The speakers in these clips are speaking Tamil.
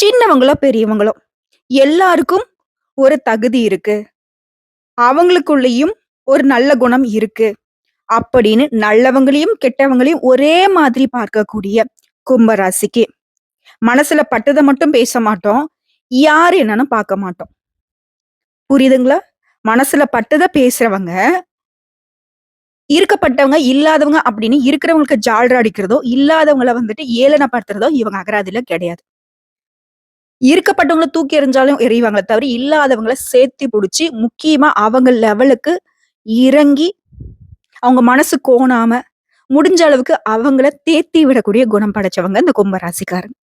சின்னவங்களோ, பெரியவங்களோ எல்லாருக்கும் ஒரு தகுதி இருக்கு. அவங்களுக்குள்ளயும் ஒரு நல்ல குணம் இருக்கு. அப்படின்னு நல்லவங்களையும், கெட்டவங்களையும் ஒரே மாதிரி பார்க்கக்கூடிய கும்ப ராசிக்கு, மனசுல பட்டத மட்டும் பேச மாட்டோம். யார் என்னன்னு பார்க்க மாட்டோம். புரியுதுங்களா? மனசுல பட்டத பேசுறவங்க, இருக்கப்பட்டவங்க, இல்லாதவங்க அப்படின்னு இருக்கிறவங்களுக்கு ஜால்ரா அடிக்கிறதோ, இல்லாதவங்கள வந்துட்டு ஏளனப்படுத்துறதோ இவங்க அகராதில கிடையாது. இருக்கப்பட்டவங்கள தூக்கி எறிஞ்சாலும் எறிவாங்களே தவிர, இல்லாதவங்கள சேர்த்து புடிச்சு, முக்கியமா அவங்க லெவலுக்கு இறங்கி, அவங்க மனசு கோணாம, முடிஞ்ச அளவுக்கு அவங்கள தேத்தி விடக்கூடிய குணம் படைச்சவங்க இந்த கும்ப ராசிக்காரங்க.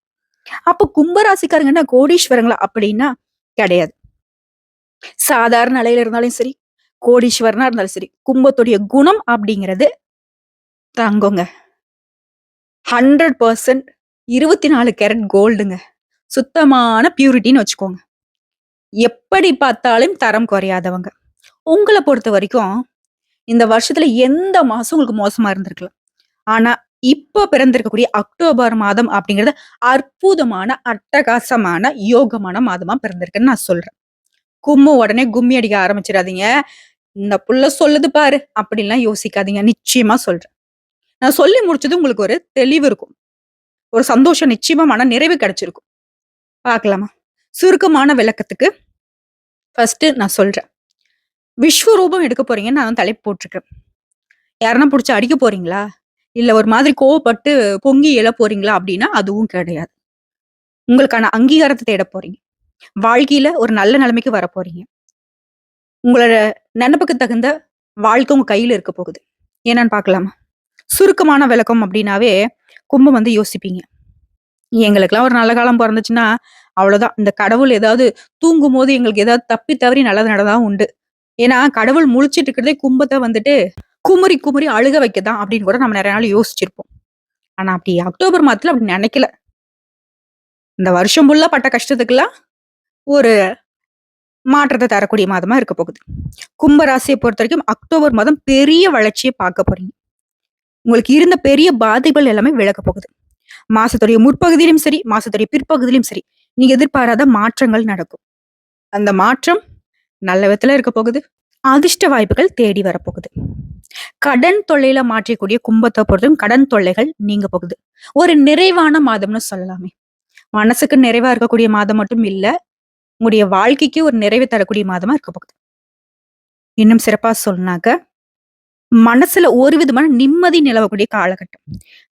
அப்ப கும்ப ராசிக்காரங்க என்ன கோடீஸ்வரங்களா? அப்படின்னா கிடையாது. சாதாரண நிலையில இருந்தாலும் சரி, கோடீஸ்வரனா இருந்தாலும் சரி, கும்பத்துடைய குணம் அப்படிங்கிறது தங்கங்க. 100% 24 கேரட் கோல்டுங்க. சுத்தமான பியூரிட்டின்னு வச்சுக்கோங்க. எப்படி பார்த்தாலும் தரம் குறையாதவங்க. உங்கள பொறுத்தவரைக்கும், இந்த வருஷத்துல எந்த மாசம் உங்களுக்கு மோசமா இருந்திருக்கலாம். ஆனா, இப்ப பிறந்திருக்கக்கூடிய அக்டோபர் மாதம் அப்படிங்கிறது அற்புதமான, அட்டகாசமான, யோகமான மாதமா பிறந்திருக்குன்னு நான் சொல்றேன். உடனே கும்மி அடிக்க ஆரம்பிச்சிடாதீங்க. இந்த புள்ள சொல்லுது பாரு, அப்படின்லாம் யோசிக்காதீங்க. நிச்சயமா சொல்றேன். நான் சொல்லி முடிச்சது உங்களுக்கு ஒரு தெளிவு இருக்கும். ஒரு சந்தோஷம் நிச்சயமா மன நிறைவு கிடைச்சிருக்கும். பார்க்கலாமா? சுருக்கமான விளக்கத்துக்கு ஃபர்ஸ்ட் நான் சொல்றேன். விஸ்வரூபம் எடுக்க போறீங்கன்னு நான் தலைப்பு போட்டிருக்கேன். யாருன்னா புடிச்சு அடிக்க போறீங்களா? இல்ல ஒரு மாதிரி கோவப்பட்டு பொங்கி எழ போறீங்களா? அப்படின்னா அதுவும் கிடையாது. உங்களுக்கான அங்கீகாரத்த தேட போறீங்க. வாழ்க்கையில ஒரு நல்ல நிலைமைக்கு வரப்போறீங்க. உங்களோட நெனப்புக்கு தகுந்த வாழ்க்கை உங்க கையில இருக்க போகுது. என்னன்னு பார்க்கலாமா? சுருக்கமான விளக்கம் அப்படின்னாவே, கும்பம் வந்து யோசிப்பீங்க. எங்களுக்கெல்லாம் ஒரு நல்ல காலம் பொறந்துச்சுன்னா, அவ்வளோதான். இந்த கடவுள் ஏதாவது தூங்கும்போது எங்களுக்கு ஏதாவது தப்பி தவறி நல்லது நடந்தா உண்டு. ஏன்னா, கடவுள் முழிச்சிட்டு இருக்கிறதே கும்பத்த வந்துட்டு குமுறி, குமுறி அழுக வைக்க தான் அப்படின்னு கூட நம்ம நெறைய நாள் யோசிச்சிருப்போம். ஆனா, அப்படி அக்டோபர் மாதத்துல அப்படி நெனைக்கல. இந்த வருஷம் ஃபுல்லா பட்ட கஷ்டத்துக்கெல்லாம் ஒரு மாற்றத்த தரக்கூடிய மாதமா இருக்க போகுது. கும்ப ராசிய பொறுத்தவரைக்கும் அக்டோபர் மாதம் பெரிய வளர்ச்சிய பார்க்க போறீங்க. உங்களுக்கு இருந்த பெரிய பாதிப்புகள் எல்லாமே விலகப் போகுது. மாசத்துடைய முற்பகுதியிலும் சரி, மாசத்துடைய பிற்பகுதியிலும் சரி, நீங்க எதிர்பாராத மாற்றங்கள் நடக்கும். அந்த மாற்றம் நல்ல விதத்துல இருக்க போகுது. அதிர்ஷ்ட வாய்ப்புகள் தேடி வரப்போகுது. கடன் தொல்லையில மாற்றக்கூடிய கும்பத்த பொறுத்தவரைக்கும் கடன் தொல்லைகள் நீங்க போகுது. ஒரு நிறைவான மாதம்னு சொல்லலாமே. மனசுக்கு நிறைவா இருக்கக்கூடிய மாதம் மட்டும் இல்ல, உங்களுடைய வாழ்க்கைக்கு ஒரு நிறைவு தரக்கூடிய மாதமா இருக்க போகுது. இன்னும் சிறப்பா சொன்னாக்க, மனசுல ஒரு விதமான நிம்மதி நிலவக்கூடிய காலகட்டம்.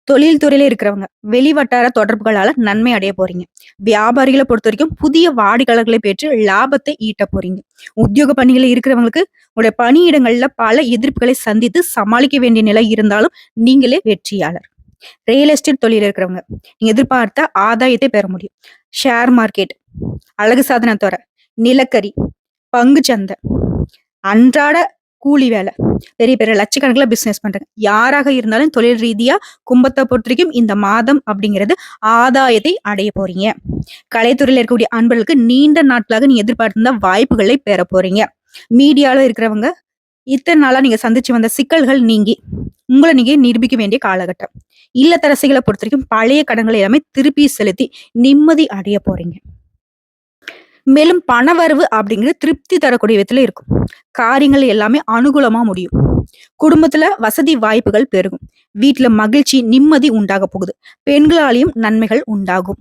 தொழில் துறையில இருக்கிறவங்க, வெளிவட்டார தொடர்புகளால நன்மை அடைய போறீங்க. வியாபாரிகள பொறுத்தவரைக்கும் புதிய வாடிக்கையாளர்களை பெற்று லாபத்தை ஈட்ட போறீங்க. உத்தியோக பணியில இருக்கிறவங்களுக்கு உங்களுடைய பணியிடங்கள்ல பல எதிர்ப்புகளை சந்தித்து சமாளிக்க வேண்டிய நிலை இருந்தாலும் நீங்களே வெற்றியாளர். ரியல் எஸ்டேட் தொழில இருக்கிறவங்க, நீங்க எதிர்பார்த்த ஆதாயத்தை பெற முடியும். ஷேர் மார்க்கெட், அழகு சாதன துறை, நிலக்கரி, பங்குச்சந்தை, அன்றாட கூலி வேலை, பெரிய பெரிய லட்சக்கணக்கில பிசினஸ் பண்றாங்க. யாராக இருந்தாலும் தொழில் ரீதியா கும்பத்த பொறுத்தவரைக்கும் இந்த மாதம் அப்படிங்கிறது ஆதாயத்தை அடைய போறீங்க. கலைத்துறையில இருக்கக்கூடிய அன்பர்களுக்கு நீண்ட நாட்களாக நீங்க எதிர்பார்த்திருந்த வாய்ப்புகளை பெற போறீங்க. மீடியால இருக்கிறவங்க, இத்தனை நாளா நீங்க சந்திச்சு வந்த சிக்கல்கள் நீங்கி, உங்கள நீங்க நிரூபிக்க வேண்டிய காலகட்டம். இல்லத்தரசிகள பொறுத்தவரைக்கும் பழைய கடன்களை எல்லாமே திருப்பி செலுத்தி நிம்மதி அடைய போறீங்க. மேலும் பணவரவு அப்படிங்கிறது திருப்தி தரக்கூடிய விதத்துல இருக்கும். காரியங்கள் எல்லாமே அனுகூலமா முடியும். குடும்பத்துல வசதி வாய்ப்புகள் பெருகும். வீட்டுல மகிழ்ச்சி, நிம்மதி உண்டாக போகுது. பெண்களாலையும் நன்மைகள் உண்டாகும்.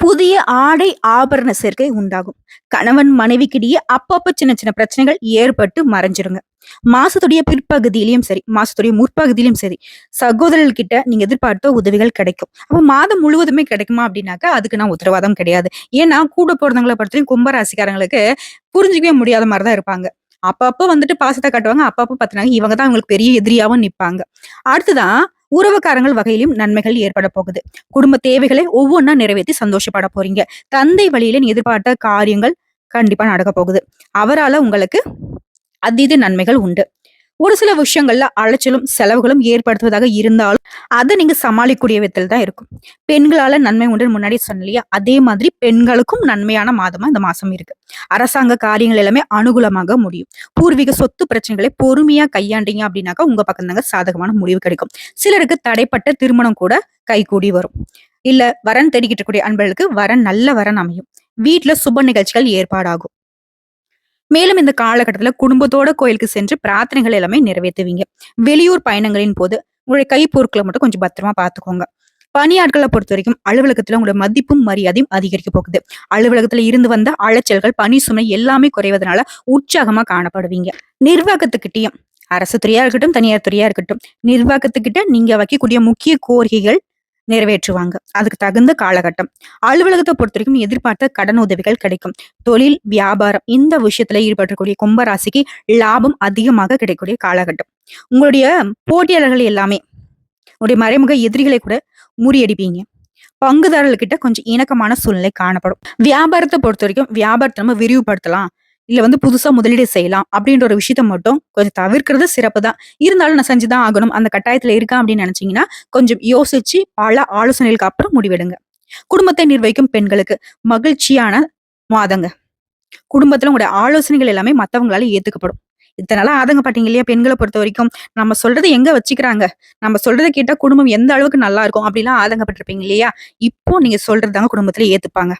புதிய ஆடை ஆபரண சேர்க்கை உண்டாகும். கணவன் மனைவிக்கிடையே அப்பப்ப சின்ன சின்ன பிரச்சனைகள் ஏற்பட்டு மறைஞ்சிருங்க. மாசத்துடைய பிற்பகுதியிலும் சரி, மாசத்துடைய முற்பகுதியிலும் சரி, சகோதரர்கிட்ட நீங்க எதிர்பார்த்த உதவிகள் கிடைக்கும். அப்ப மாதம் முழுவதுமே கிடைக்குமா அப்படின்னாக்கா அதுக்கு நான் உத்தரவாதம் கிடையாது. ஏன்னா கூட பிறந்தவங்களை பொறுத்தவரைக்கும் கும்பராசிக்காரங்களுக்கு புரிஞ்சுக்கவே முடியாத மாதிரிதான் இருப்பாங்க. அப்பப்ப வந்துட்டு பாசத்தை காட்டுவாங்க, அப்பப்ப பாத்தீங்கன்னா இவங்க தான் அவங்களுக்கு பெரிய எதிரியாவும் நிப்பாங்க. அடுத்துதான் உறவுக்காரங்கள் வகையிலும் நன்மைகள் ஏற்பட போகுது. குடும்ப தேவைகளை ஒவ்வொன்னா நிறைவேற்றி சந்தோஷப்பட போறீங்க. தந்தை வழியில நீ எதிர்பார்த்த காரியங்கள் கண்டிப்பா நடக்க போகுது. அவரால உங்களுக்கு அதீத நன்மைகள் உண்டு. ஒரு சில விஷயங்கள்ல அலைச்சலும் செலவுகளும் ஏற்படுத்துவதாக இருந்தாலும் அதை நீங்க சமாளிக்கக்கூடிய விதத்தில் தான் இருக்கும். பெண்களால நன்மை உண்டு முன்னாடி சொன்னலையா, அதே மாதிரி பெண்களுக்கும் நன்மையான மாதமா இந்த மாசம் இருக்கு. அரசாங்க காரியங்கள் எல்லாமே அனுகூலமாக முடியும். பூர்வீக சொத்து பிரச்சனைகளை பொறுமையா கையாண்டீங்க அப்படின்னாக்கா உங்க பக்கம் தாங்க சாதகமான முடிவு கிடைக்கும். சிலருக்கு தடைப்பட்ட திருமணம் கூட கைகூடி வரும். இல்ல வரன் தேடிக்கிட்டு இருக்கக்கூடிய அன்பர்களுக்கு நல்ல வரன் அமையும். வீட்ல சுப நிகழ்ச்சிகள் ஏற்பாடாகும். மேலும் இந்த காலகட்டத்துல குடும்பத்தோட கோயிலுக்கு சென்று பிரார்த்தனைகள் எல்லாமே நிறைவேத்துவீங்க. வெளியூர் பயணங்களின் போது உங்களுடைய கைப்பொருட்களை மட்டும் கொஞ்சம் பத்திரமா பாத்துக்கோங்க. பணியாட்களை பொறுத்த வரைக்கும் அலுவலகத்துல உங்களோட மதிப்பும் மரியாதையும் அதிகரிக்க போகுது. அலுவலகத்துல இருந்து வந்த அலைச்சல்கள், பணி சுமை எல்லாமே குறைவதனால உற்சாகமா காணப்படுவீங்க. நிர்வாகத்துக்கிட்டயும் அரசு துறையா இருக்கட்டும், தனியார் துறையா இருக்கட்டும், நிர்வாகத்துக்கிட்ட நீங்க வைக்கக்கூடிய முக்கிய கோரிக்கைகள் நிறைவேற்றுவாங்க. அதுக்கு தகுந்த காலகட்டம். அலுவலகத்தை பொறுத்த வரைக்கும் எதிர்பார்த்த கடன் உதவிகள் கிடைக்கும். தொழில், வியாபாரம் இந்த விஷயத்துல ஈடுபடக்கூடிய கும்பராசிக்கு லாபம் அதிகமாக கிடைக்கக்கூடிய காலகட்டம். உங்களுடைய போட்டியாளர்கள் எல்லாமே உங்களுடைய மறைமுக எதிரிகளை கூட முறியடிப்பீங்க. பங்குதாரர்கிட்ட கொஞ்சம் இணக்கமான சூழ்நிலை காணப்படும். வியாபாரத்தை பொறுத்த வரைக்கும் வியாபாரத்தை நம்ம விரிவுபடுத்தலாம், இல்ல புதுசா முதலீடு செய்யலாம் அப்படின்ற ஒரு விஷயத்த மட்டும் கொஞ்சம் தவிர்க்கிறது சிறப்பு தான். இருந்தாலும் நான் செஞ்சுதான் ஆகணும், அந்த கட்டாயத்துல இருக்கேன் அப்படின்னு நினைச்சீங்கன்னா கொஞ்சம் யோசிச்சு பல ஆலோசனைகளுக்கு அப்புறம் முடிவெடுங்க. குடும்பத்தை நிர்வகிக்கும் பெண்களுக்கு மகிழ்ச்சியான மாதங்க. குடும்பத்துல உங்களுடைய ஆலோசனைகள் எல்லாமே மத்தவங்களால ஏத்துக்கப்படும். இத்தனை நாளா ஆதங்கப்பட்டீங்க இல்லையா? பெண்களை பொறுத்த வரைக்கும் நம்ம சொல்றதை எங்க வச்சுக்கிறாங்க, நம்ம சொல்றதை கேட்டா குடும்பம் எந்த அளவுக்கு நல்லா இருக்கும் அப்படிலாம் ஆதங்கப்பட்டிருப்பீங்க இல்லையா? இப்போ நீங்க சொல்றதாங்க குடும்பத்துல ஏத்துப்பாங்க.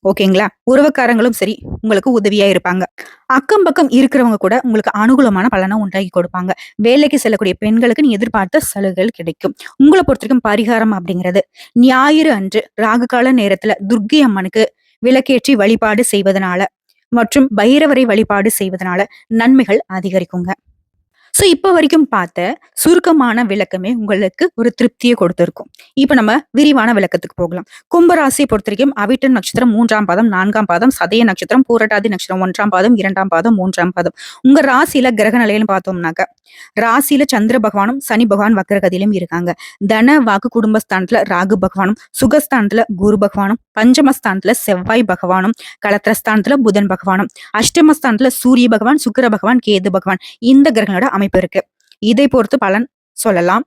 ஓகேங்களா? உறவுக்காரங்களும் சரி உங்களுக்கு உதவியா இருப்பாங்க. அக்கம் பக்கம் இருக்கிறவங்க கூட உங்களுக்கு அனுகூலமான பலனை உண்டாக்கி கொடுப்பாங்க. வேலைக்கு செல்லக்கூடிய பெண்களுக்கு நீ எதிர்பார்த்த சலுகைகள் கிடைக்கும். உங்களை பொறுத்த வரைக்கும் பரிகாரம் அப்படிங்கிறது ஞாயிறு அன்று ராகு கால நேரத்துல துர்க்கை அம்மனுக்கு விளக்கேற்றி வழிபாடு செய்வதனால மற்றும் பைரவரை வழிபாடு செய்வதனால நன்மைகள் அதிகரிக்குங்க. சோ இப்ப வரைக்கும் பார்த்த சுருக்கமான விளக்கமே உங்களுக்கு ஒரு திருப்தியை கொடுத்திருக்கும். இப்ப நம்ம விரிவான விளக்கத்துக்கு போகலாம். கும்பராசியை பொறுத்த வரைக்கும் அவிட்டம் நட்சத்திரம் 3ஆம் பாதம், 4ஆம் பாதம், சதய நட்சத்திரம், பூரட்டாதி நட்சத்திரம் 1ஆம் பாதம், 2ஆம் பாதம், 3ஆம் பாதம். உங்க ராசியில கிரக நிலையில பார்த்தோம்னாக்க ராசியில சந்திர பகவானும் சனி பகவான் வக்கரகதியிலும் இருக்காங்க. தன வாக்கு குடும்பஸ்தானத்துல ராகு பகவானும், சுகஸ்தானத்துல குரு பகவானும், பஞ்சமஸ்தானத்துல செவ்வாய் பகவானும், கலத்திரஸ்தானத்துல புதன் பகவானும், அஷ்டமஸ்தானத்துல சூரிய பகவான், சுக்கிர பகவான், கேது பகவான் இந்த கிரகங்களோட அமைப்பு இருக்கு. இதை பொறுத்து பலன் சொல்லலாம்.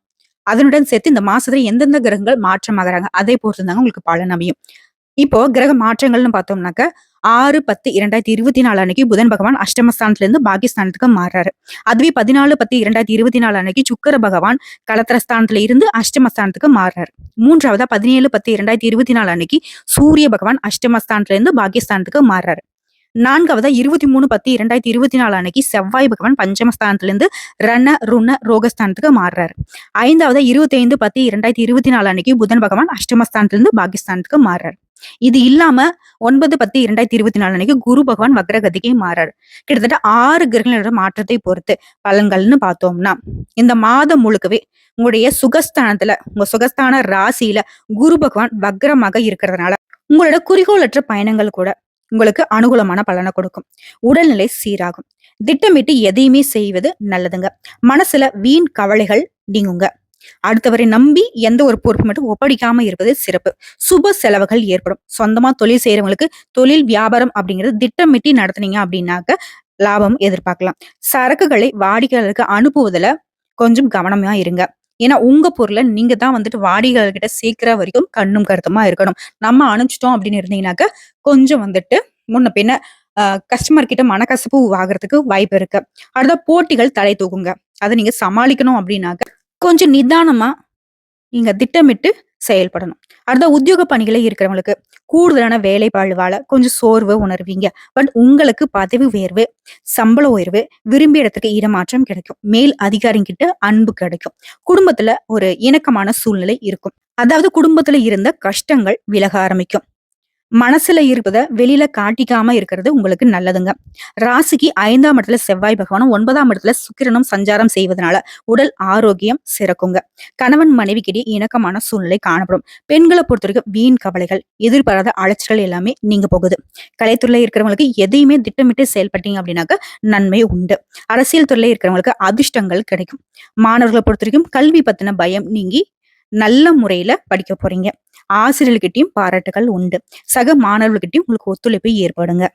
அதனுடன் சேர்த்து இந்த மாசத்துல எந்தெந்த கிரகங்கள் மாற்றமாகறாங்க அதை பொறுத்து தாங்க உங்களுக்கு பலன் அமையும். இப்போ கிரக மாற்றங்கள்னு பார்த்தோம்னாக்க 6/10/2024 அன்னைக்கு புதன் பகவான் அஷ்டமஸ்தானத்துல இருந்து பாகிஸ்தானத்துக்கு மாறுறாரு. அதுவே 14/10/2024 அன்னைக்கு சுக்கிர பகவான் கலத்திரஸ்தானத்துல இருந்து அஷ்டமஸ்தானத்துக்கு மாறுறாரு. மூன்றாவதா 17/10/2024 அன்னைக்கு சூரிய பகவான் அஷ்டமஸ்தானத்துல இருந்து பாகிஸ்தானத்துக்கு மாறுறாரு. நான்காவதா 23/10/2024 அன்னைக்கு செவ்வாய் பகவான் பஞ்சமஸ்தானத்துல இருந்து ரண ருண ரோகஸ்தானத்துக்கு மாறுறாரு. ஐந்தாவதா 25/10/2024 அன்னைக்கு புதன் பகவான் அஷ்டமஸ்தானத்துல இருந்து பாகிஸ்தானத்துக்கு மாறுறாரு. இது இல்லாம 9/10/2024 அன்னைக்கு குரு பகவான் வக்ரகதிக்கு மாறாரு. கிட்டத்தட்ட 6 கிரகங்களோட மாற்றத்தை பொறுத்து பலன்கள்னு பார்த்தோம்னா இந்த மாதம் முழுக்கவே உங்களுடைய சுகஸ்தானத்துல உங்க சுகஸ்தான ராசியில குரு பகவான் வக்ரமாக இருக்கிறதுனால உங்களோட குறிக்கோளற்ற பயணங்கள் கூட உங்களுக்கு அனுகூலமான பலனை கொடுக்கும். உடல்நிலை சீராகும். திட்டமிட்டு எதையுமே செய்வது நல்லதுங்க. மனசுல வீண் கவலைகள் நீங்குங்க. அடுத்தவரை நம்பி எந்த ஒரு பொறுப்பு மட்டும் ஒப்படைக்காம இருப்பது சிறப்பு. சுப செலவுகள் ஏற்படும். சொந்தமா தொழில் செய்யறவங்களுக்கு தொழில் வியாபாரம் அப்படிங்கிறது திட்டமிட்டு நடத்துனீங்க அப்படின்னாக்க லாபம் எதிர்பார்க்கலாம். சரக்குகளை வாடிக்கையாளருக்கு அனுப்புவதுல கொஞ்சம் கவனமா இருங்க. ஏன்னா உங்க பொருளை நீங்க தான் வாடிக்கையாளர்கிட்ட சேர்க்கிற வரைக்கும் கண்ணும் கருத்துமா இருக்கணும். நம்ம அனுப்பிச்சிட்டோம் அப்படின்னு இருந்தீங்கன்னாக்க கொஞ்சம் முன்ன பின்ன கஸ்டமர் கிட்ட மனக்கசப்பு ஆகிறதுக்கு வாய்ப்பு இருக்கு. அடுத்த போட்டிகள் தலை தூக்குங்க. அதை நீங்க சமாளிக்கணும் அப்படின்னாக்க கொஞ்சம் நிதானமா நீங்க திட்டமிட்டு செயல்படணும். அடுத்த உத்தியோக பணிகளை இருக்கிறவங்களுக்கு கூடுதலான வேலை பழுவால கொஞ்சம் சோர்வு உணர்வீங்க. பட் உங்களுக்கு பதவி உயர்வு, சம்பள உயர்வு, விரும்பிய இடத்துக்கு இடமாற்றம் கிடைக்கும். மேல் அதிகாரிகிட்ட அன்பு கிடைக்கும். குடும்பத்துல ஒரு இணக்கமான சூழ்நிலை இருக்கும். அதாவது குடும்பத்துல இருந்த கஷ்டங்கள் விலக ஆரம்பிக்கும். மனசுல இருப்பத வெளியில காட்டிக்காம இருக்கிறது உங்களுக்கு நல்லதுங்க. ராசிக்கு 5ஆம் இடத்துல செவ்வாய் பகவானும் 9ஆம் இடத்துல சுக்கிரனும் சஞ்சாரம் செய்வதனால உடல் ஆரோக்கியம் சிறக்குங்க. கணவன் மனைவிக்கிடையே இணக்கமான சூழ்நிலை காணப்படும். பெண்களை பொறுத்த வரைக்கும் வீண் கவலைகள், எதிர்பாராத அலைச்சல்கள் எல்லாமே நீங்க போகுது. கலைத்துறையில இருக்கிறவங்களுக்கு எதையுமே திட்டமிட்டு செயல்பட்டீங்க அப்படின்னாக்க நன்மை உண்டு. அரசியல் துறையில இருக்கிறவங்களுக்கு அதிர்ஷ்டங்கள் கிடைக்கும். மாணவர்களை பொறுத்த வரைக்கும் கல்வி பத்தின பயம் நீங்கி நல்ல முறையில படிக்க போறீங்க. ஆசிரியர்கிட்டையும் பாராட்டுகள் உண்டு. சக மாணவர்கள்கிட்டயும் உங்களுக்கு ஒத்துழைப்பு ஏற்படுங்க.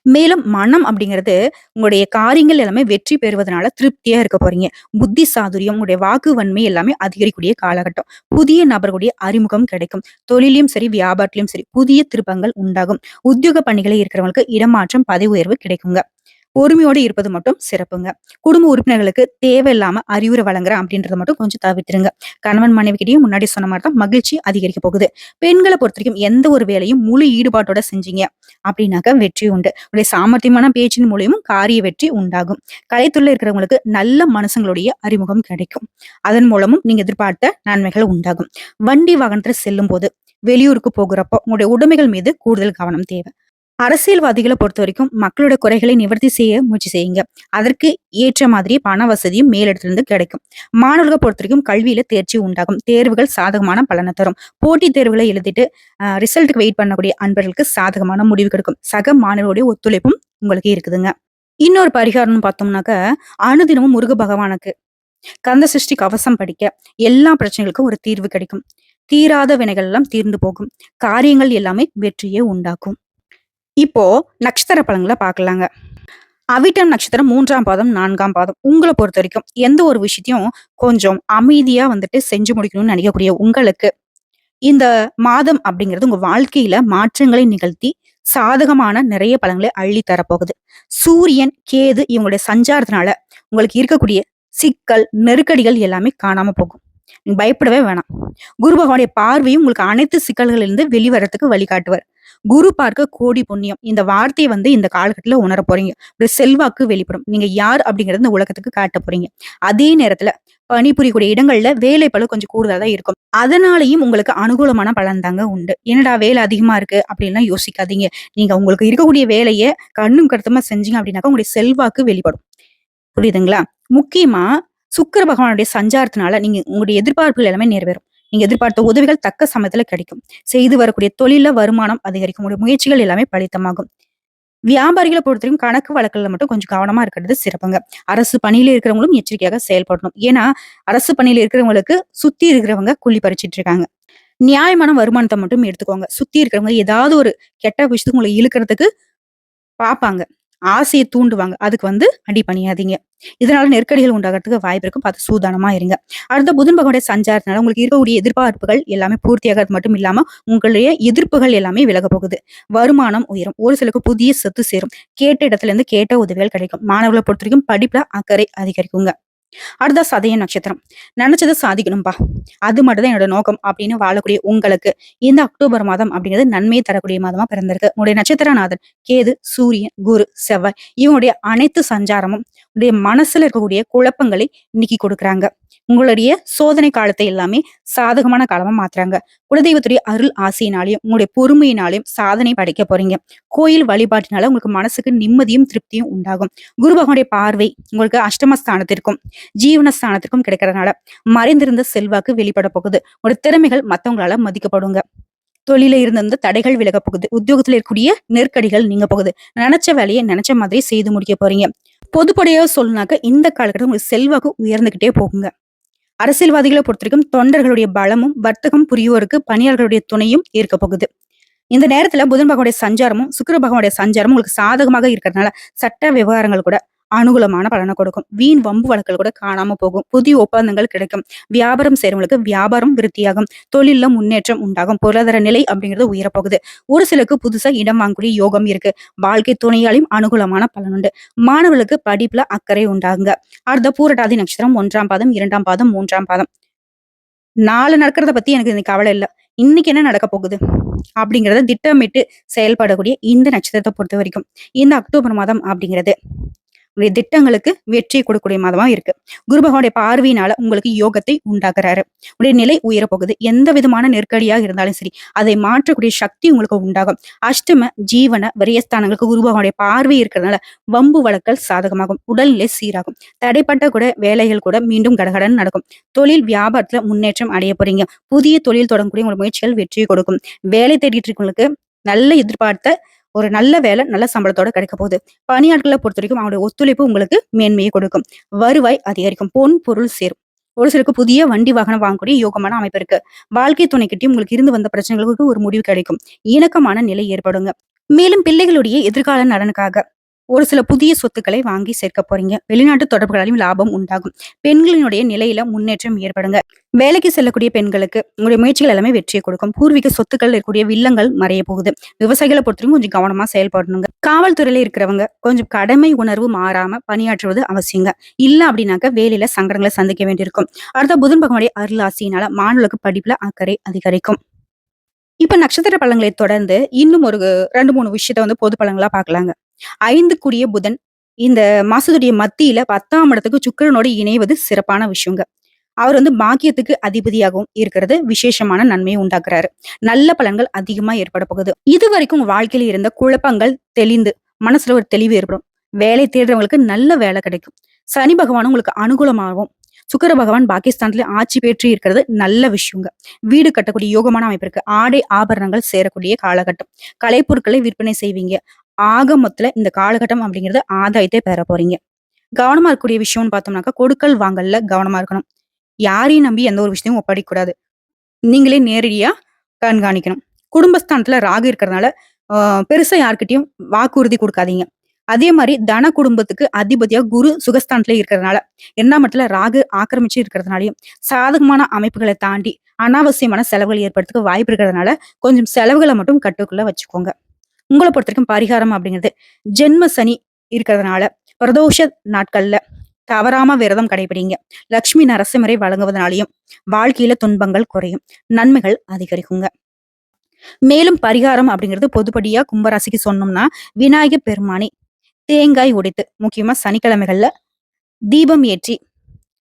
மேலும் மனம் அப்படிங்கிறது உங்களுடைய காரியங்கள் எல்லாமே வெற்றி பெறுவதனால திருப்தியா இருக்க போறீங்க. புத்தி சாதுரியம், உங்களுடைய வாக்கு வன்மை எல்லாமே அதிகரிக்கூடிய காலகட்டம். புதிய நபர்களுடைய அறிமுகம் கிடைக்கும். தொழிலையும் சரி வியாபாரத்திலும் சரி புதிய திருப்பங்கள் உண்டாகும். உத்தியோக பணிகளை இருக்கிறவங்களுக்கு இடமாற்றம், பதவி உயர்வு கிடைக்குங்க. பொறுமையோடு இருப்பது மட்டும் சிறப்புங்க. குடும்ப உறுப்பினர்களுக்கு தேவையில்லாம அறிவுரை வழங்குறேன் அப்படின்றத மட்டும் கொஞ்சம் தவிர்த்துருங்க. கணவன் மனைவிகிட்டயும் முன்னாடி சொன்ன மாரி தான் மகிழ்ச்சி அதிகரிக்க போகுது. பெண்கள பொறுத்தவரைக்கும் எந்த ஒரு வேலையும் முழு ஈடுபாட்டோட செஞ்சீங்க அப்படின்னாக்க வெற்றி உண்டு. உங்களுடைய சாமர்த்தியமான பேச்சின் மூலியமும் காரிய வெற்றி உண்டாகும். கலைத்துறையில இருக்கிறவங்களுக்கு நல்ல மனுஷங்களுடைய அறிமுகம் கிடைக்கும். அதன் மூலமும் நீங்க எதிர்பார்த்த நன்மைகள் உண்டாகும். வண்டி வாகனத்துல செல்லும்போது, வெளியூருக்கு போகிறப்போ உங்களுடைய உடைமைகள் மீது கூடுதல் கவனம் தேவை. அரசியல்வாதிகள பொறுத்தவரைக்கும் மக்களோட குறைகளை நிவர்த்தி செய்ய முயற்சி செய்யுங்க. அதற்கு ஏற்ற மாதிரி பண வசதியும் மேலிடத்திலிருந்து கிடைக்கும். மாணவர்கள பொறுத்தவரைக்கும் கல்வியில தேர்ச்சி உண்டாகும். தேர்வுகள் சாதகமான பலனை தரும். போட்டித் தேர்வுகள எழுதிட்டு ரிசல்ட்க்கு வெயிட் பண்ணக்கூடிய அன்பர்களுக்கு சாதகமான முடிவு கிடைக்கும். சக மாணவர்களுடைய ஒத்துழைப்பும் உங்களுக்கு இருக்குதுங்க. இன்னொரு பரிகாரம்னு பார்த்தோம்னாக்க, அனுதினமும் முருக பகவானுக்கு கந்த சஷ்டி கவசம் படிக்க எல்லா பிரச்சனைகளுக்கும் ஒரு தீர்வு கிடைக்கும். தீராத வினைகள் எல்லாம் தீர்ந்து போகும். காரியங்கள் எல்லாமே வெற்றியே உண்டாக்கும். இப்போ நட்சத்திர பலன்கள பார்க்கலாங்க. அவிட்டம் நட்சத்திரம் 3ஆம் பாதம், 4ஆம் பாதம். உங்கள பொறுத்தவரைக்கும் எந்த ஒரு விஷயத்தையும் கொஞ்சம் அமைதியா வந்துட்டு செஞ்சு முடிக்கணும்னு நினைக்கக்கூடிய உங்களுக்கு, இந்த மாதம் அப்படிங்கிறது உங்க வாழ்க்கையில மாற்றங்களை நிகழ்த்தி சாதகமான நிறைய பலன்களை அள்ளி தரப்போகுது. சூரியன், கேது இவங்களுடைய சஞ்சாரத்தினால உங்களுக்கு இருக்கக்கூடிய சிக்கல், நெருக்கடிகள் எல்லாமே காணாம போகும். நீங்க பயப்படவே வேணாம். குரு பகவானுடைய பார்வையும் உங்களுக்கு அனைத்து சிக்கல்களிலிருந்து வெளிவரத்துக்கு வழிகாட்டுவார். குரு பார்க்க கோடி புண்ணியம். இந்த வார்த்தைய இந்த காலகட்டத்துல உணர போறீங்க. ஒரு செல்வாக்கு வெளிப்படும். நீங்க யார் அப்படிங்கறத இந்த உலகத்துக்கு காட்ட போறீங்க. அதே நேரத்துல பணிபுரியக்கூடிய இடங்கள்ல வேலை பளு கொஞ்சம் கூடுதலா தான் இருக்கும். அதனாலயும் உங்களுக்கு அனுகூலமான பலன் தாங்க உண்டு. என்னடா வேலை அதிகமா இருக்கு அப்படின்லாம் யோசிக்காதீங்க. நீங்க உங்களுக்கு இருக்கக்கூடிய வேலைய கண்ணும் கருத்துமா செஞ்சீங்க அப்படின்னாக்கா உங்களுடைய செல்வாக்கு வெளிப்படும். புரியுதுங்களா? முக்கியமா சுக்கிர பகவானுடைய சஞ்சாரத்தினால நீங்க உங்களுடைய எதிர்பார்ப்புகள் எல்லாமே நிறைவேறும். நீங்க எதிர்பார்த்த உதவிகள் தக்க சமயத்துல கிடைக்கும். செய்து வரக்கூடிய தொழில்ல வருமானம் அதிகரிக்கும். உங்களுடைய முயற்சிகள் எல்லாமே பலித்தமாகும். வியாபாரிகளை பொறுத்தவரைக்கும் கணக்கு வழக்குல மட்டும் கொஞ்சம் கவனமா இருக்கிறது சிறப்புங்க. அரசு பணியில இருக்கிறவங்களும் எச்சரிக்கையாக செயல்படணும். ஏன்னா, அரசு பணியில இருக்கிறவங்களுக்கு சுத்தி இருக்கிறவங்க குழி பறிச்சிட்டு இருக்காங்க. நியாயமான வருமானத்தை மட்டும் எடுத்துக்கோங்க. சுத்தி இருக்கிறவங்க ஏதாவது ஒரு கெட்ட விஷயத்துக்கு உங்களை இழுக்கிறதுக்கு பாப்பாங்க. ஆசைய தூண்டுவாங்க. அதுக்கு அடி பணியாதீங்க. இதனால நெருக்கடிகள் உண்டாகறதுக்கு வாய்ப்பு இருக்கு. பார்த்து சூதானமா இருங்க. அடுத்த புதன் பகவானுடைய சஞ்சாரத்தினால உங்களுக்கு இருக்கக்கூடிய எதிர்பார்ப்புகள் எல்லாமே பூர்த்தியாகிறது மட்டும் இல்லாம, உங்களுடைய எதிர்ப்புகள் எல்லாமே விலக போகுது. வருமானம் உயரும். ஒரு சிலருக்கு புதிய சொத்து சேரும். கேட்ட இடத்துல இருந்து கேட்ட உதவிகள் கிடைக்கும். மாணவர்களை பொறுத்தவரைக்கும் படிப்புல அக்கறை அதிகரிக்குங்க. அடுத்த சதய நட்சத்திரம். நினைச்சதை சாதிக்கணும்பா. அது மட்டும் தான் என்னோட நோக்கம் அப்படின்னு வாழக்கூடிய உங்களுக்கு இந்த அக்டோபர் மாதம் அப்படிங்கிறது நன்மையை தரக்கூடிய மாதமா பிறந்திருக்கு. உங்களுடைய நட்சத்திரநாதன் கேது, சூரியன், குரு, செவ்வாய் இவங்களுடைய அனைத்து சஞ்சாரமும் உடைய மனசுல இருக்கக்கூடிய குழப்பங்களை நீக்கி கொடுக்குறாங்க. உங்களுடைய சோதனை காலத்தை எல்லாமே சாதகமான காலமா மாத்துறாங்க. குலதெய்வத்துடைய அருள் ஆசையினாலையும் உங்களுடைய பொறுமையினாலையும் சாதனை படைக்க போறீங்க. கோயில் வழிபாட்டினால உங்களுக்கு மனசுக்கு நிம்மதியும் திருப்தியும் உண்டாகும். குரு பகவானுடைய பார்வை உங்களுக்கு அஷ்டமஸ்தானத்திற்கும் ஜீவனஸ்தானத்திற்கும் கிடைக்கிறதுனால மறைந்திருந்த செல்வாக்கு வெளிப்பட போகுது. ஒரு திறமைகள் மத்தவங்களால மதிக்கப்படுங்க. தொழில இருந்த தடைகள் விலக போகுது. உத்தியோகத்துல இருக்கக்கூடிய நெருக்கடிகள் நீங்க போகுது. நினைச்ச வேலையை நினைச்ச மாதிரி செய்து முடிக்க போறீங்க. பொதுப்படையா சொல்லனாக்க இந்த காலகட்டம் உங்களுக்கு செல்வாக்கு உயர்ந்துகிட்டே போகுங்க. அரசியல்வாதிகளை பொறுத்தவரைக்கும் தொண்டர்களுடைய பலமும் வர்த்தகம் புரியோருக்கு பணியாளர்களுடைய துணையும் இருக்க போகுது. இந்த நேரத்துல புதன் பகவானுடைய சஞ்சாரமும் சுக்கிர பகவானுடைய சஞ்சாரமும் உங்களுக்கு சாதகமாக இருக்கிறதுனால சட்ட விவகாரங்கள் கூட அனுகூலமான பலனை கொடுக்கும். வீண் வம்பு வழக்குகள் கூட காணாம போகும். புதிய ஒப்பந்தங்கள் கிடைக்கும். வியாபாரம் செய்யறவங்களுக்கு வியாபாரம் விருத்தியாகும். தொழில்ல முன்னேற்றம் உண்டாகும். பொருளாதார நிலை அப்படிங்கிறது உயரப்போகுது. ஒரு சிலருக்கு புதுசா இடம் வாங்கக்கூடிய யோகம் இருக்கு. வாழ்க்கை துணையாலையும் அனுகூலமான பலன் உண்டு. மாணவர்களுக்கு படிப்புல அக்கறை உண்டாகுங்க. அடுத்த பூரட்டாதி நட்சத்திரம் 1ஆம் பாதம், 2ஆம் பாதம், 3ஆம் பாதம். நாளை நடக்கிறத பத்தி எனக்கு இன்னைக்கு கவலை இல்ல. இன்னைக்கு என்ன நடக்க போகுது அப்படிங்கறத திட்டமிட்டு செயல்படக்கூடிய இந்த நட்சத்திரத்தை பொறுத்த வரைக்கும் இந்த அக்டோபர் மாதம் அப்படிங்கிறது உங்களுடைய திட்டங்களுக்கு வெற்றி கொடுக்கக்கூடிய மாதமா இருக்கு. குரு பகவானுடைய பார்வையினால உங்களுக்கு யோகத்தை உண்டாக்குறாரு. உடைய நிலை உயரப்போகுது. எந்த விதமான நெருக்கடியாக இருந்தாலும் சரி அதை மாற்றக்கூடிய சக்தி உங்களுக்கு உண்டாகும். அஷ்டம ஜீவன விரயஸ்தானங்களுக்கு குரு பகவானுடைய பார்வை இருக்கிறதுனால வம்பு வழக்கல் சாதகமாகும். உடல்நிலை சீராகும். தடைப்பட்ட கூட வேலைகள் கூட மீண்டும் கடகடன் நடக்கும். தொழில் வியாபாரத்துல முன்னேற்றம் அடைய போறீங்க. புதிய தொழில் தொடங்கக்கூடிய உங்களோட முயற்சிகள் வெற்றி கொடுக்கும். வேலை தேடிட்டு இருக்கவங்களுக்கு நல்ல எதிர்பார்த்த ஒரு நல்ல வேலை நல்ல சம்பளத்தோட கிடைக்க போகுது. பணியாட்களை பொறுத்த வரைக்கும் அவங்களுடைய ஒத்துழைப்பு உங்களுக்கு மேன்மையை கொடுக்கும். வருவாய் அதிகரிக்கும். பொன் பொருள் சேரும். ஒரு சிலருக்கு புதிய வண்டி வாகனம் வாங்கக்கூடிய யோகமான அமைப்பு இருக்கு. வாழ்க்கை துணைக்கிட்டையும் உங்களுக்கு இருந்து வந்த பிரச்சனைகளுக்கு ஒரு முடிவு கிடைக்கும். இணக்கமான நிலை ஏற்படுங்க. மேலும் பிள்ளைகளுடைய எதிர்கால நலனுக்காக ஒரு சில புதிய சொத்துக்களை வாங்கி சேர்க்க போறீங்க. வெளிநாட்டு தொடர்புகளாலும் லாபம் உண்டாகும். பெண்களினுடைய நிலையில முன்னேற்றம் ஏற்படுங்க. வேலைக்கு செல்லக்கூடிய பெண்களுக்கு உங்களுடைய முயற்சிகள் எல்லாமே வெற்றியை கொடுக்கும். பூர்வீக சொத்துக்கள் இருக்கக்கூடிய வில்லங்கள் மறைய போகுது. விவசாயிகளை பொறுத்தவரைக்கும் கொஞ்சம் கவனமா செயல்படணுங்க. காவல்துறையில இருக்கிறவங்க கொஞ்சம் கடமை உணர்வு மாறாம பணியாற்றுவது அவசியங்க. இல்ல அப்படின்னாக்க வேலையில சங்கடங்களை சந்திக்க வேண்டியிருக்கும். அடுத்த புதன் பகவானுடைய அருளாசியினால மாணவர்களுக்கு படிப்புல அக்கறை அதிகரிக்கும். இப்ப நட்சத்திர பலன்களை தொடர்ந்து இன்னும் ஒரு 2, 3 விஷயத்த பொது பலன்களா பார்க்கலாங்க. 5 புதன் இந்த மாசத்துடைய மத்தியில 10ஆம் இடத்துக்கு சுக்கிரனோடு இணைவது சிறப்பான விஷயங்க. அவர் பாக்கியத்துக்கு அதிபதியாகவும் இருக்கிறது விசேஷமான நன்மையை உண்டாக்குறாரு. நல்ல பலன்கள் அதிகமா ஏற்பட போகுது. இதுவரைக்கும் உங்க வாழ்க்கையில இருந்த குழப்பங்கள் தெளிந்து மனசுல ஒரு தெளிவு ஏற்படும். வேலை தேடுறவங்களுக்கு நல்ல வேலை கிடைக்கும். சனி பகவானும் உங்களுக்கு அனுகூலமாகவும் சுக்கிர பகவான் பாகிஸ்தான்ல ஆட்சி பெற்று இருக்கிறது நல்ல விஷயங்க. வீடு கட்டக்கூடிய யோகமான அமைப்பு இருக்கு. ஆடை ஆபரணங்கள் சேரக்கூடிய காலகட்டம். கலைப்பொருட்களை விற்பனை செய்வீங்க. ஆக மொத்தத்துல இந்த காலகட்டம் அப்படிங்கிறது ஆதாயத்தை பெற போறீங்க. கவனமா இருக்கக்கூடிய விஷயம்னு பார்த்தோம்னாக்கா கொடுக்கல் வாங்கல்ல கவனமா இருக்கணும். யாரையும் நம்பி எந்த ஒரு விஷயத்தையும் ஒப்படைக்க கூடாது. நீங்களே நேரடியா கண்காணிக்கணும். குடும்பஸ்தானத்துல ராகு இருக்கிறதுனால பெருசா யார்கிட்டயும் வாக்குறுதி கொடுக்காதீங்க. அதே மாதிரி தன குடும்பத்துக்கு அதிபதியா குரு சுகஸ்தானத்துல இருக்கிறதுனால 2ஆம் இடத்துல ராகு ஆக்கிரமிச்சு இருக்கிறதுனாலயும் சாதகமான அமைப்புகளை தாண்டி அனாவசியமான செலவுகள் ஏற்படுறதுக்கு வாய்ப்பு இருக்கிறதுனால கொஞ்சம் செலவுகளை மட்டும் கட்டுக்குள்ள வச்சுக்கோங்க. உங்களை பொறுத்த வரைக்கும் பரிகாரம் அப்படிங்கிறது ஜென்ம சனி இருக்கிறதுனால பிரதோஷ நாட்கள்ல தவறாம விரதம் கடைபிடிங்க. லட்சுமி நரசிம்மரை வழங்குவதனாலையும் வாழ்க்கையில துன்பங்கள் குறையும். நன்மைகள் அதிகரிக்குங்க. மேலும் பரிகாரம் அப்படிங்கிறது பொதுப்படியா கும்பராசிக்கு சொன்னோம்னா விநாயக பெருமானை தேங்காய் உடைத்து முக்கியமா சனிக்கிழமைகள்ல தீபம் ஏற்றி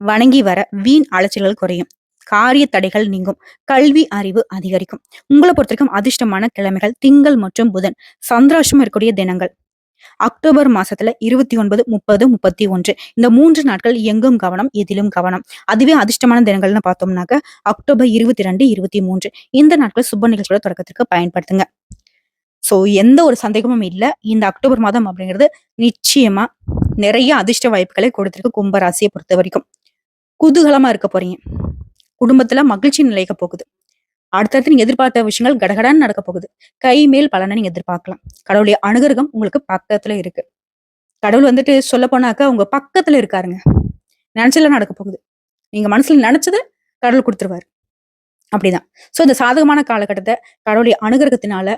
வணங்கி வர வீண் அலைச்சல்கள் குறையும். காரிய தடைகள் நீங்கும். கல்வி அறிவு அதிகரிக்கும். உங்களை பொறுத்த வரைக்கும் அதிர்ஷ்டமான கிழமைகள் திங்கள் மற்றும் புதன். சந்திராஷ்டமம் இருக்கக்கூடிய தினங்கள் அக்டோபர் மாசத்துல 29, 30, 31 இந்த 3 நாட்கள் எங்கும் கவனம் எதிலும் கவனம். அதுவே அதிர்ஷ்டமான தினங்கள்னு பார்த்தோம்னாக்க அக்டோபர் 22, 23 இந்த நாட்கள் சுப நிகழ்ச்சியோட தொடக்கத்திற்கு பயன்படுத்துங்க. சோ எந்த ஒரு சந்தேகமும் இல்ல. இந்த அக்டோபர் மாதம் அப்படிங்கிறது நிச்சயமா நிறைய அதிர்ஷ்ட வாய்ப்புகளை கொடுத்திருக்கு கும்பராசியை பொறுத்த வரைக்கும். குதூகலமா இருக்க போறீங்க. குடும்பத்துல மகிழ்ச்சி நிலைக்க போகுது. அடுத்தடுத்து நீங்க எதிர்பார்த்த விஷயங்கள் கடகடான்னு நடக்க போகுது. கை மேல் பலனை நீங்க எதிர்பார்க்கலாம். கடவுளுடைய அனுகிரகம் உங்களுக்கு பக்கத்துல இருக்கு. கடவுள் சொல்ல போனாக்கா உங்க பக்கத்துல இருக்காருங்க. நினைச்சல நடக்க போகுது. நீங்க மனசுல நினைச்சதை கடவுள் கொடுத்துருவாரு. அப்படிதான். சோ இந்த சாதகமான காலகட்டத்தை கடவுளுடைய அனுகிரகத்தினால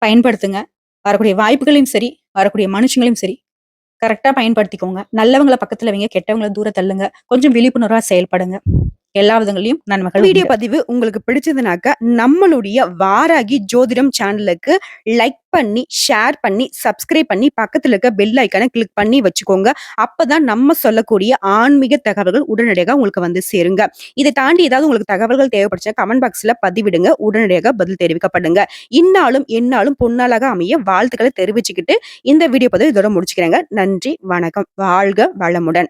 பயன்படுத்துங்க. வரக்கூடிய வாய்ப்புகளையும் சரி, வரக்கூடிய மனுஷங்களையும் சரி கரெக்டா பயன்படுத்திக்கோங்க. நல்லவங்களை பக்கத்துல வைங்க, கெட்டவங்களை தூர தள்ளுங்க. கொஞ்சம் விழிப்புணர்வா செயல்படுங்க. எல்லா விதங்களையும் நன்மைகள். வீடியோ பதிவு உங்களுக்கு பிடிச்சதுனாக்க நம்மளுடைய வாராகி ஜோதிடம் சேனலுக்கு லைக் பண்ணி, ஷேர் பண்ணி, சப்ஸ்கிரைப் பண்ணி பக்கத்துல இருக்க பெல் ஐக்கானை கிளிக் பண்ணி வச்சுக்கோங்க. அப்பதான் நம்ம சொல்லக்கூடிய ஆன்மீக தகவல்கள் உடனடியாக உங்களுக்கு சேருங்க. இதை தாண்டி ஏதாவது உங்களுக்கு தகவல்கள் தேவைப்படுச்சா கமெண்ட் பாக்ஸ்ல பதிவிடுங்க. உடனடியாக பதில் தெரிவிக்கப்படுங்க. இந்நாளும் எந்நாளும் பொன்னாளாக அமைய வாழ்த்துக்களை தெரிவிச்சுக்கிட்டு இந்த வீடியோ பதிவு இதோட முடிச்சுக்கிறேங்க. நன்றி, வணக்கம், வாழ்க வளமுடன்.